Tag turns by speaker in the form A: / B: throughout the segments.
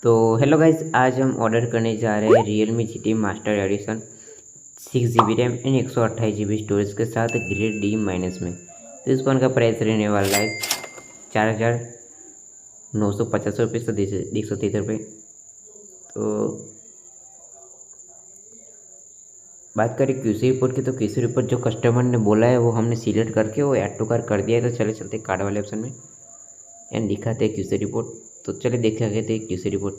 A: तो hello guys, आज हम ऑर्डर करने जा रहे हैं Realme GT master addition 6 GB RAM and 128 GB storage के साथ ग्रेड डी माइनस में। तो इस फ़ोन का प्राइस रहने वाला है 4,950 रुपये से 130 रुपये। तो बात करें क्यूसी रिपोर्ट की, तो क्यूसी रिपोर्ट जो कस्टमर ने बोला है वो हमने सिलेक्ट करके वो ऐड टू कार्ट कर दिया है। तो चले चलते कार्ड वाले ऑप्शन में एंड दिखाते हैं क्यूसी रिपोर्ट। तो चले देखा गए थे क्यूसी रिपोर्ट।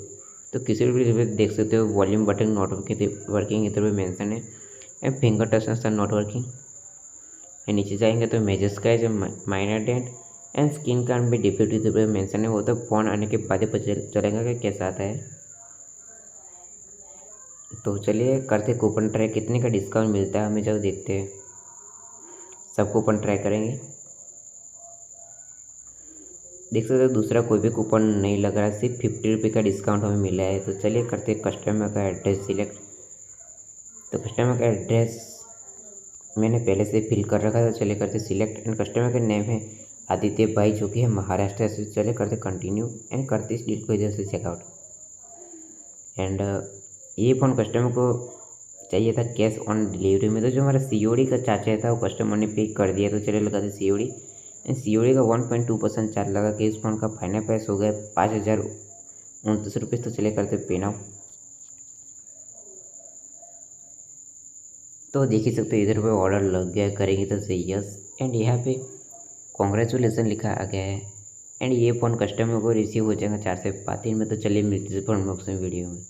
A: तो क्यूसी रिपोर्ट देख सकते हो, वॉल्यूम बटन नॉट वर्किंग इधर पे मेंशन है and finger touch sensor not working. And नीचे जाएंगे तो मेजर्स का है जो minor dent and screen card भी डिफेक्ट इधर पे मेंशन है। वो तो फ़ोन आने के बाद ही पता चलेगा कि कैसा आता है। तो चलिए करते कूपन ट्राई, कितने का डिस्काउंट मिलता है हमें जब देखते हैं। सब कूपन ट्राई करेंगे। देख सकते हो दूसरा कोई भी कूपन नहीं लग रहा है, सिर्फ 50 रुपये का डिस्काउंट हमें मिला है। तो चलिए करते कस्टमर का एड्रेस सिलेक्ट। तो कस्टमर का एड्रेस मैंने पहले से फिल कर रखा था। चलिए करते सिलेक्ट एंड कस्टमर का नेम है आदित्य भाई जो कि है महाराष्ट्र से। चले करते कंटिन्यू एंड करते इस डील को इधर से चेकआउट। एंड ये फ़ोन कस्टमर को चाहिए था कैश ऑन डिलीवरी में। तो जो हमारा COD का चार्ज था वो कस्टमर ने पे कर दिया। तो चलिए लगाते COD एंड COD का 1.2% चार्ज लगा के इस फ़ोन का फाइनल प्राइस हो गया 5,029 रुपये। तो चले करते पे नाउ। तो देख ही सकते हो इधर पे ऑर्डर लग गया, करेंगे तो से यस एंड यहाँ पे कॉन्ग्रेचुलेसन लिखा आ गया है। एंड ये फ़ोन कस्टमर को रिसीव हो जाएगा 4 से 5 दिन में। तो चलिए मिलते हैं वीडियो में।